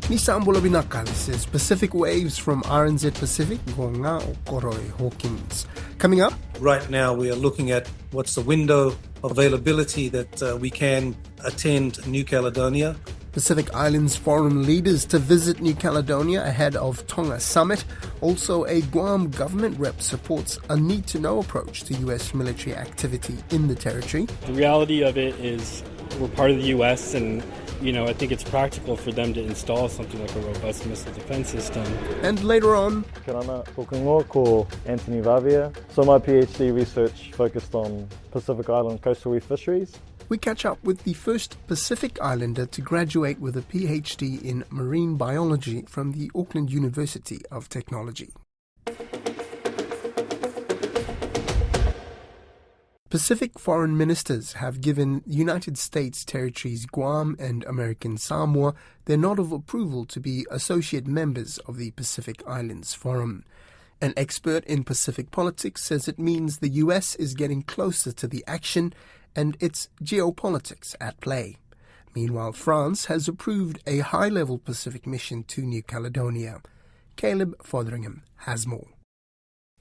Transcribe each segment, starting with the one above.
Ni Sambola Binaka, this is Pacific Waves from RNZ Pacific, Gonga o Koroi Hawkins. Coming up, right now we are looking at what's the window of availability that we can attend New Caledonia. Pacific Islands Forum leaders to visit New Caledonia ahead of Tonga Summit. Also, a Guam government rep supports a need-to-know approach to U.S. military activity in the territory. The reality of it is we're part of the U.S. and I think it's practical for them to install something like a robust missile defense system. And later on, Karana Kokungo ko Antony Vavia. So my PhD research focused on Pacific Island coastal reef fisheries. we catch up with the first Pacific Islander to graduate with a PhD in marine biology from the Auckland University of Technology. Pacific foreign ministers have given United States territories Guam and American Samoa their nod of approval to be associate members of the Pacific Islands Forum. An expert in Pacific politics says it means the US is getting closer to the action and its geopolitics at play. Meanwhile, France has approved a high-level Pacific mission to New Caledonia. Caleb Fotheringham has more.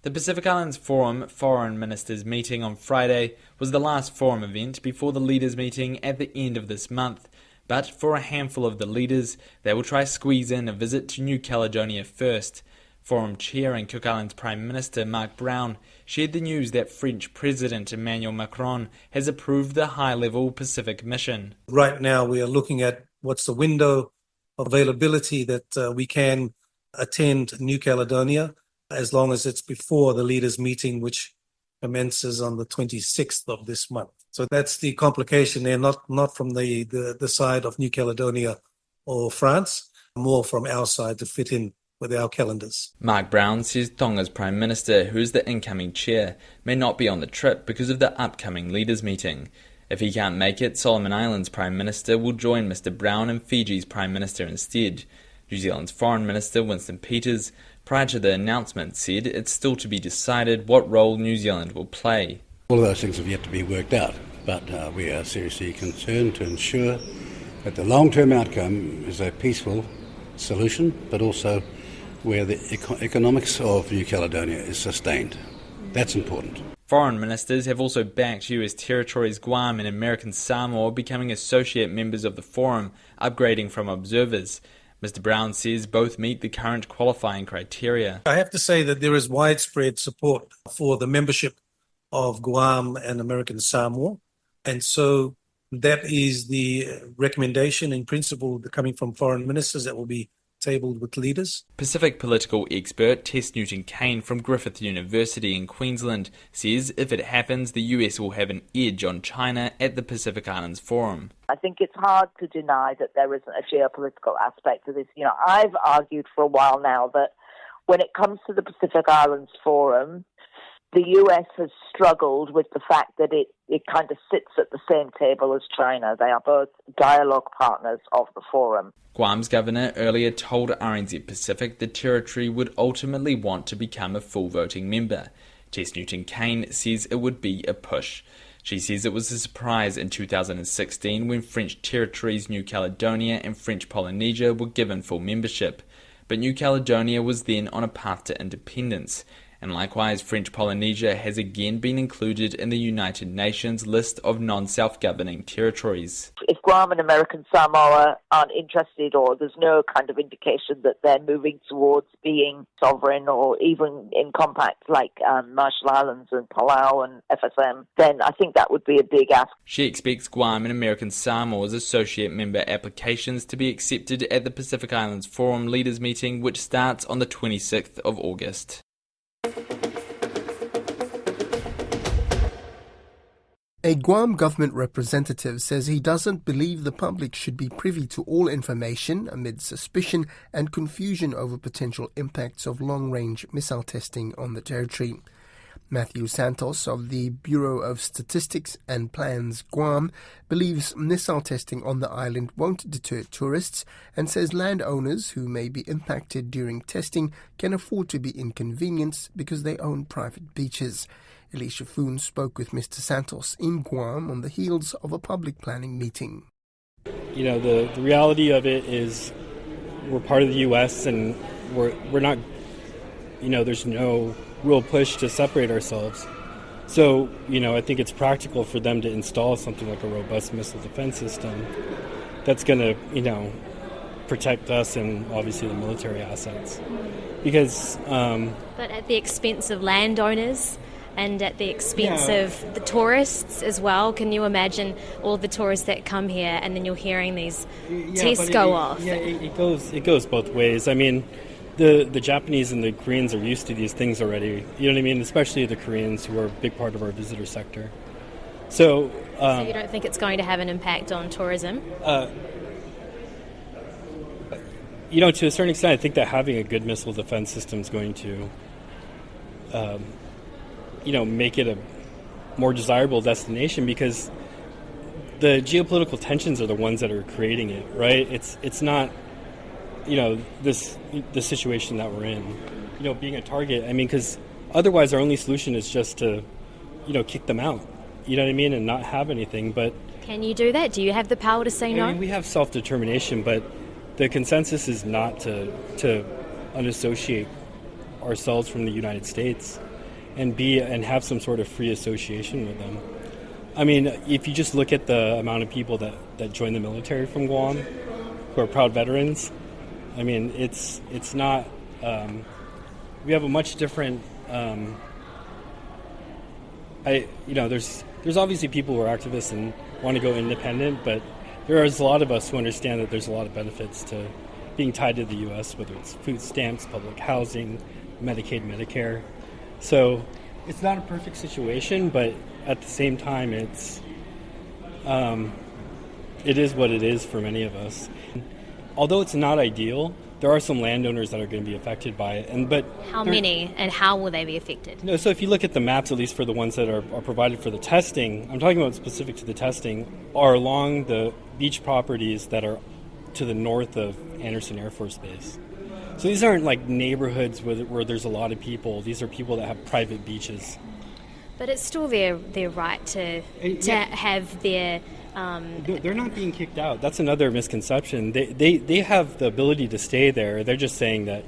The Pacific Islands Forum Foreign Ministers meeting on Friday was the last forum event before the leaders meeting at the end of this month. But for a handful of the leaders, they will try squeeze in a visit to New Caledonia first. Forum Chair and Cook Islands Prime Minister Mark Brown shared the news that French President Emmanuel Macron has approved the high-level Pacific mission. Right now we are looking at what's the window of availability that we can attend New Caledonia, as long as it's before the leaders' meeting, which commences on the 26th of this month. So that's the complication there, not from the side of New Caledonia or France, more from our side to fit in with our calendars. Mark Brown says Tonga's Prime Minister, who is the incoming chair, may not be on the trip because of the upcoming leaders' meeting. If he can't make it, Solomon Islands Prime Minister will join Mr Brown and Fiji's Prime Minister instead. New Zealand's Foreign Minister Winston Peters, prior to the announcement, said it's still to be decided what role New Zealand will play. All of those things have yet to be worked out, but we are seriously concerned to ensure that the long-term outcome is a peaceful solution, but also where the economics of New Caledonia is sustained. That's important. Foreign ministers have also backed US territories Guam and American Samoa becoming associate members of the forum, upgrading from observers. Mr Brown says both meet the current qualifying criteria. I have to say that there is widespread support for the membership of Guam and American Samoa, and so that is the recommendation in principle coming from foreign ministers that will be tabled with leaders. Pacific political expert Tess Newton-Cain from Griffith University in Queensland says if it happens, the US will have an edge on China at the Pacific Islands Forum. I think it's hard to deny that there isn't a geopolitical aspect to this. I've argued for a while now that when it comes to the Pacific Islands Forum, the US has struggled with the fact that it kind of sits at the same table as China. They are both dialogue partners of the forum. Guam's governor earlier told RNZ Pacific the territory would ultimately want to become a full voting member. Tess Newton-Cain says it would be a push. She says it was a surprise in 2016 when French territories New Caledonia and French Polynesia were given full membership. But New Caledonia was then on a path to independence. And likewise, French Polynesia has again been included in the United Nations list of non-self-governing territories. If Guam and American Samoa aren't interested, or there's no kind of indication that they're moving towards being sovereign or even in compacts like Marshall Islands and Palau and FSM, then I think that would be a big ask. She expects Guam and American Samoa's associate member applications to be accepted at the Pacific Islands Forum Leaders Meeting, which starts on the 26th of August. A Guam government representative says he doesn't believe the public should be privy to all information amid suspicion and confusion over potential impacts of long-range missile testing on the territory. Matthew Santos of the Bureau of Statistics and Plans Guam believes missile testing on the island won't deter tourists and says landowners who may be impacted during testing can afford to be inconvenienced because they own private beaches. Alicia Foon spoke with Mr. Santos in Guam on the heels of a public planning meeting. The reality of it is we're part of the U.S. and we're not, there's no real push to separate ourselves. So, I think it's practical for them to install something like a robust missile defense system that's going to, protect us and obviously the military assets. Because... but at the expense of landowners and at the expense of the tourists as well. Can you imagine all the tourists that come here and then you're hearing these tests go off? Yeah, it goes both ways. I mean, the Japanese and the Koreans are used to these things already. You know what I mean? Especially the Koreans, who are a big part of our visitor sector. So you don't think it's going to have an impact on tourism? To a certain extent, I think that having a good missile defense system is going to, make it a more desirable destination, because the geopolitical tensions are the ones that are creating it, right? It's not, the situation that we're in, being a target. I mean, because otherwise our only solution is just to, kick them out, you know what I mean, and not have anything. But can you do that? Do you have the power to say no? I mean, we have self-determination, but the consensus is not to unassociate ourselves from the United States and have some sort of free association with them. I mean, if you just look at the amount of people that join the military from Guam, who are proud veterans, I mean, it's not. We have a much different. There's obviously people who are activists and want to go independent, but there is a lot of us who understand that there's a lot of benefits to being tied to the U.S., whether it's food stamps, public housing, Medicaid, Medicare. So it's not a perfect situation, but at the same time, it is what it is for many of us. Although it's not ideal, there are some landowners that are going to be affected by it. But how many, and how will they be affected? No, so if you look at the maps, at least for the ones that are provided for the testing, I'm talking about specific to the testing, are along the beach properties that are to the north of Anderson Air Force Base. So these aren't like neighborhoods where there's a lot of people. These are people that have private beaches. But it's still their right to have their... They're not being kicked out. That's another misconception. They have the ability to stay there. They're just saying that,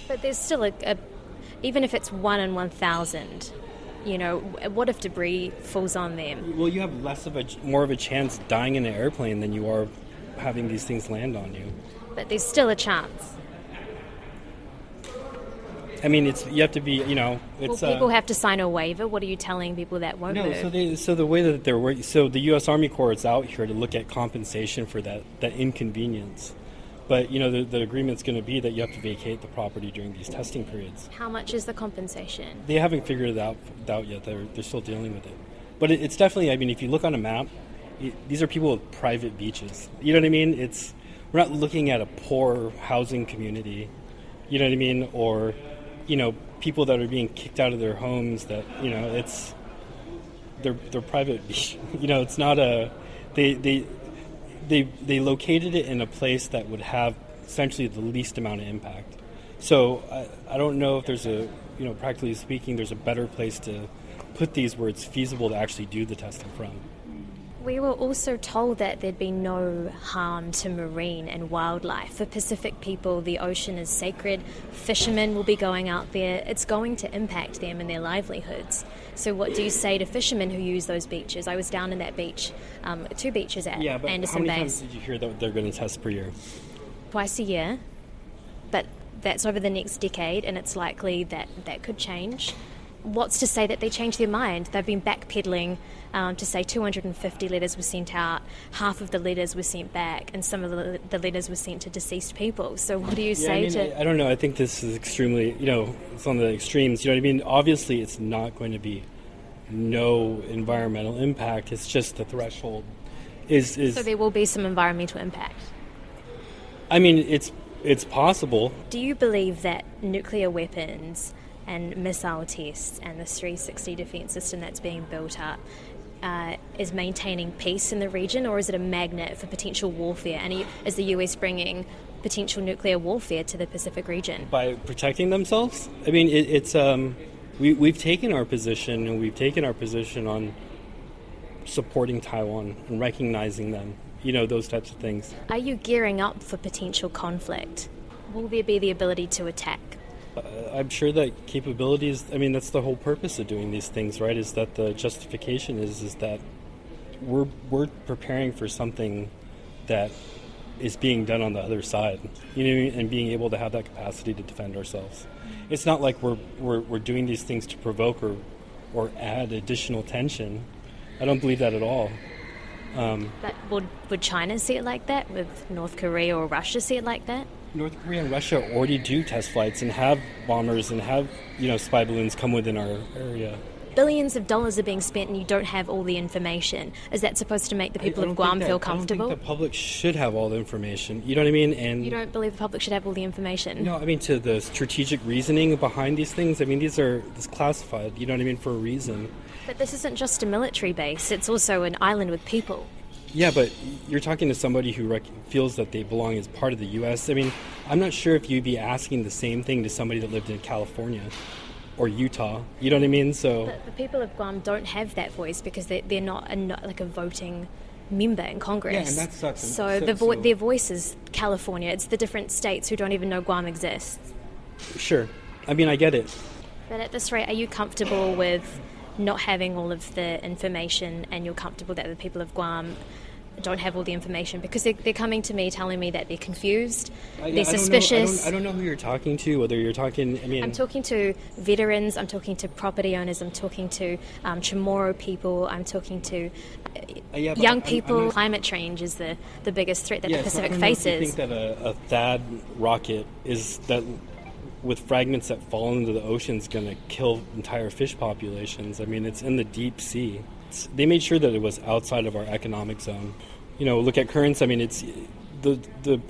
But there's still even if it's 1 in 1,000, what if debris falls on them? Well, you have more of a chance dying in an airplane than you are having these things land on you. But there's still a chance. I mean, you have to be, Will people have to sign a waiver? What are you telling people that won't move? No, so the way that they're working, so the U.S. Army Corps is out here to look at compensation for that inconvenience. But, the agreement's going to be that you have to vacate the property during these testing periods. How much is the compensation? They haven't figured it out yet. They're still dealing with it. But it's definitely, I mean, if you look on a map, these are people with private beaches. You know what I mean? We're not looking at a poor housing community, you know what I mean? Or... people that are being kicked out of their homes that, they're private. It's not they located it in a place that would have essentially the least amount of impact. So I don't know if there's practically speaking, there's a better place to put these where it's feasible to actually do the testing from. We were also told that there'd be no harm to marine and wildlife. For Pacific people, the ocean is sacred. Fishermen will be going out there. It's going to impact them and their livelihoods. So what do you say to fishermen who use those beaches? I was down in that beach, 2 beaches at Anderson Bay. How many times did you hear that they're going to test per year? Twice a year. But that's over the next decade, and it's likely that could change. What's to say that they change their mind? They've been backpedaling to say 250 letters were sent out, half of the letters were sent back, and some of the letters were sent to deceased people. So what do you say to... I don't know. I think this is extremely, it's on the extremes. You know what I mean? Obviously, it's not going to be no environmental impact. It's just the threshold is... So there will be some environmental impact? I mean, it's possible. Do you believe that nuclear weapons and missile tests and the 360 defence system that's being built up is maintaining peace in the region, or is it a magnet for potential warfare? And is the US bringing potential nuclear warfare to the Pacific region? By protecting themselves? I mean, we've taken our position, and we've taken our position on supporting Taiwan and recognizing them, those types of things. Are you gearing up for potential conflict? Will there be the ability to attack? I'm sure that capabilities, that's the whole purpose of doing these things, right? Is that the justification is that we're preparing for something that is being done on the other side, and being able to have that capacity to defend ourselves. It's not like we're doing these things to provoke or add additional tension. I don't believe that at all. But would China see it like that? Would North Korea or Russia see it like that? North Korea and Russia already do test flights and have bombers and have, spy balloons come within our area. Billions of dollars are being spent and you don't have all the information. Is that supposed to make the people of Guam feel comfortable? I don't think the public should have all the information. You know what I mean? And you don't believe the public should have all the information? No, to the strategic reasoning behind these things, this is classified, for a reason. But this isn't just a military base, it's also an island with people. Yeah, but you're talking to somebody who feels that they belong as part of the U.S. I'm not sure if you'd be asking the same thing to somebody that lived in California or Utah. You know what I mean? So the people of Guam don't have that voice because they're not a voting member in Congress. Yeah, and that sucks. So their voice is California. It's the different states who don't even know Guam exists. Sure. I get it. But at this rate, are you comfortable with not having all of the information, and you're comfortable that the people of Guam don't have all the information? Because they're coming to me telling me that they're confused, they're suspicious. I don't know who you're talking to, whether you're talking... I'm talking to veterans, I'm talking to property owners, I'm talking to Chamorro people, I'm talking to young people. Climate change is the biggest threat that the Pacific faces. I think that a THAAD rocket is that... with fragments that fall into the ocean is going to kill entire fish populations. It's in the deep sea. They made sure that it was outside of our economic zone. Look at currents. It's the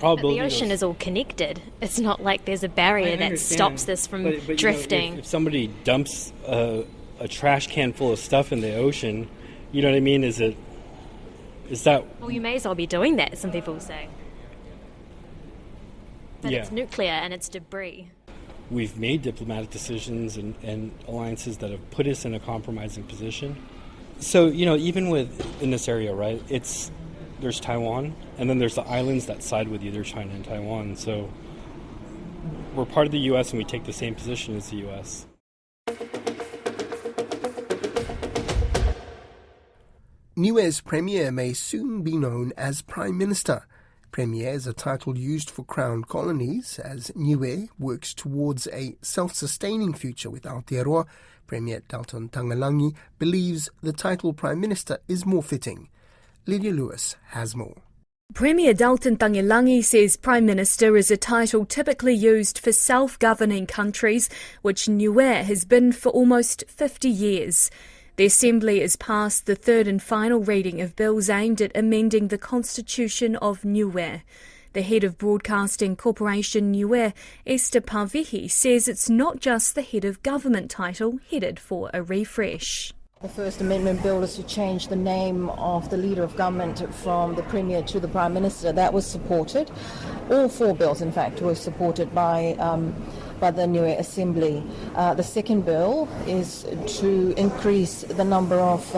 probability. But the ocean is all connected. It's not like there's a barrier that stops this from drifting. If somebody dumps a trash can full of stuff in the ocean, you know what I mean? Is that? Well, you may as well be doing that. Some people say. But it's nuclear and it's debris. We've made diplomatic decisions and alliances that have put us in a compromising position. So, even in this area, right, there's Taiwan, and then there's the islands that side with either China and Taiwan. So we're part of the U.S. and we take the same position as the U.S. Niue's premier may soon be known as Prime Minister. Premier is a title used for crown colonies as Niue works towards a self-sustaining future with Aotearoa. Premier Dalton Tagelagi believes the title Prime Minister is more fitting. Lydia Lewis has more. Premier Dalton Tagelagi says Prime Minister is a title typically used for self-governing countries, which Niue has been for almost 50 years. The Assembly has passed the third and final reading of bills aimed at amending the Constitution of Niue. The head of Broadcasting Corporation Niue, Esther Pavihi, says it's not just the head of government title headed for a refresh. The First Amendment bill is to change the name of the leader of government from the Premier to the Prime Minister. That was supported. All four bills, in fact, were supported by the Niue Assembly. The second bill is to increase the number of...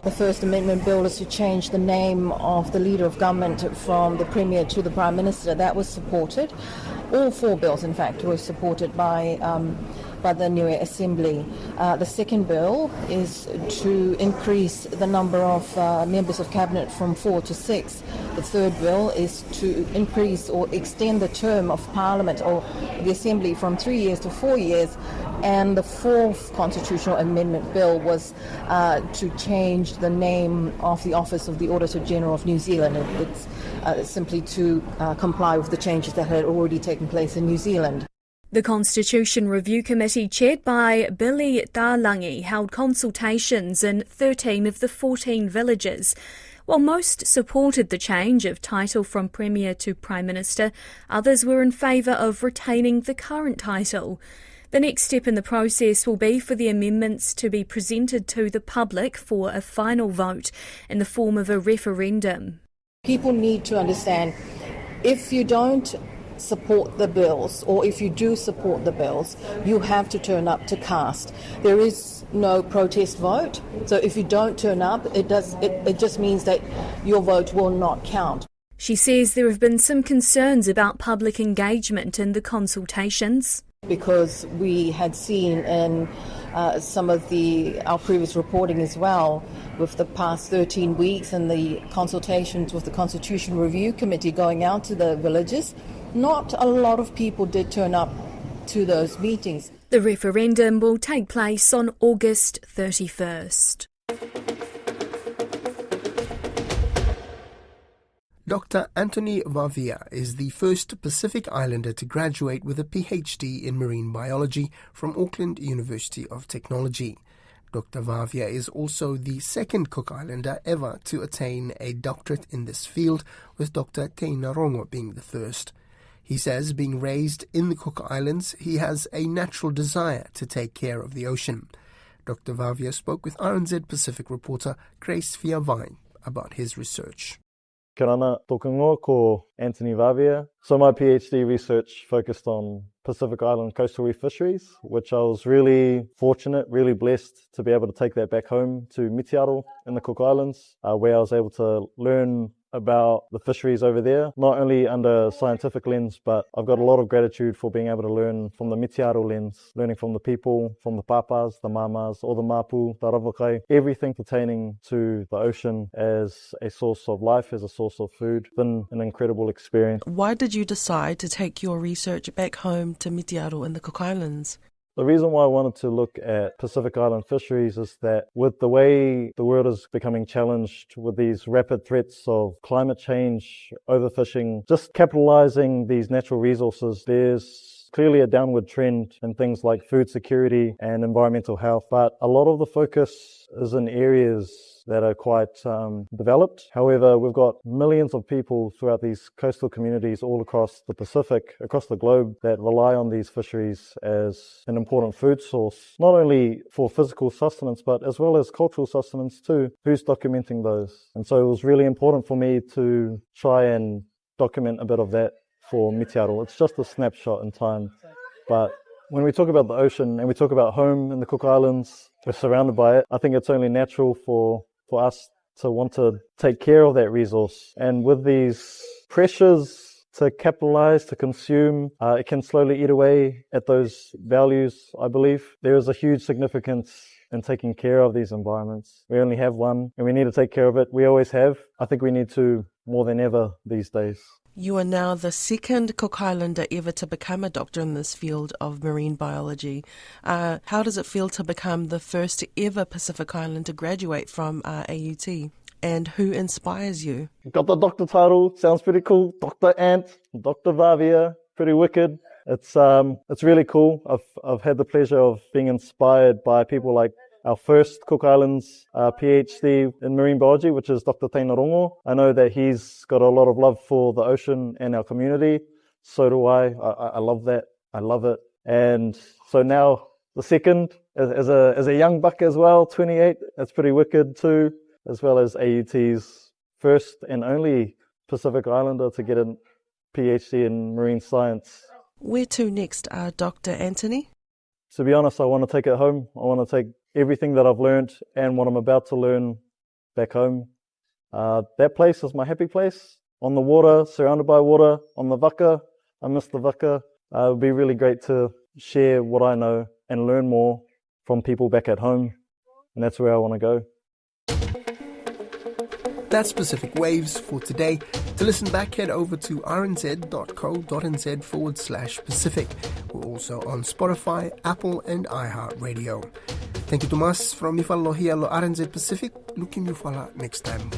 The First Amendment bill is to change the name of the leader of government from the Premier to the Prime Minister. That was supported. All four bills, in fact, were supported by the Niue Assembly. The second bill is to increase the number of members of Cabinet from 4 to 6. The third bill is to increase or extend the term of Parliament or the Assembly from 3 years to 4 years. And the fourth constitutional amendment bill was to change the name of the Office of the Auditor General of New Zealand. It's simply to comply with the changes that had already taken place in New Zealand. The Constitution Review Committee, chaired by Billy Talangi, held consultations in 13 of the 14 villages. While most supported the change of title from Premier to Prime Minister, others were in favour of retaining the current title. The next step in the process will be for the amendments to be presented to the public for a final vote in the form of a referendum. People need to understand, if you don't support the bills, or if you do support the bills, you have to turn up to cast. There is no protest vote, so if you don't turn up, it just means that your vote will not count. She says there have been some concerns about public engagement in the consultations. Because we had seen in some of our previous reporting as well, with the past 13 weeks and the consultations with the Constitution Review Committee going out to the villages, not a lot of people did turn up to those meetings. The referendum will take place on August 31st. Dr. Antony Vavia is the first Pacific Islander to graduate with a PhD in marine biology from Auckland University of Technology. Dr. Vavia is also the second Cook Islander ever to attain a doctorate in this field, with Dr. Aotearoa being the first. He says, being raised in the Cook Islands, he has a natural desire to take care of the ocean. Dr. Vavia spoke with RNZ Pacific reporter Grace Fiavai about his research. Kia rana, tōku ingoa ko Antony Vavia. So my PhD research focused on Pacific Island coastal reef fisheries, which I was really fortunate, really blessed to be able to take that back home to Aotearoa in the Cook Islands, where I was able to learn about the fisheries over there, not only under a scientific lens, but I've got a lot of gratitude for being able to learn from the Aotearoa lens, learning from the people, from the papas, the mamas, or the mapu, the ravakai, everything pertaining to the ocean as a source of life, as a source of food. It's been an incredible experience. Why did you decide to take your research back home to Aotearoa in the Cook Islands? The reason why I wanted to look at Pacific Island fisheries is that with the way the world is becoming challenged with these rapid threats of climate change, overfishing, just capitalizing these natural resources, there's clearly a downward trend in things like food security and environmental health, but a lot of the focus is in areas that are quite developed. However, we've got millions of people throughout these coastal communities all across the Pacific, across the globe, that rely on these fisheries as an important food source, not only for physical sustenance, but as well as cultural sustenance too. Who's documenting those? And so it was really important for me to try and document a bit of that for Aotearoa. It's just a snapshot in time, but when we talk about the ocean and we talk about home in the Cook Islands, we're surrounded by it. I think it's only natural for us to want to take care of that resource. And with these pressures to capitalize, to consume, it can slowly eat away at those values, I believe. There is a huge significance in taking care of these environments. We only have one and we need to take care of it. We always have. I think we need to more than ever these days. You are now the second Cook Islander ever to become a doctor in this field of marine biology. How does it feel to become the first ever Pacific Islander to graduate from AUT? And who inspires you? Got the doctor title, sounds pretty cool. Dr. Ant, Dr. Vavia, pretty wicked. It's really cool. I've had the pleasure of being inspired by people like our first Cook Islands PhD in marine biology, which is Dr. Aotearoa. I know that he's got a lot of love for the ocean and our community. So do I. I love that. I love it. And so now the second, as a young buck as well, 28, that's pretty wicked too, as well as AUT's first and only Pacific Islander to get a PhD in marine science. Where to next, Dr. Antony? To be honest, I want to take it home. I want to take everything that I've learned and what I'm about to learn back home. That place is my happy place. On the water, surrounded by water, on the waka. I miss the waka. It would be really great to share what I know and learn more from people back at home. And that's where I want to go. That's Pacific Waves for today. To listen back, head over to rnz.co.nz/Pacific. We're also on Spotify, Apple and iHeartRadio. Thank you to Mas from Mifalohialo RNZ Pacific. Looking you for next time.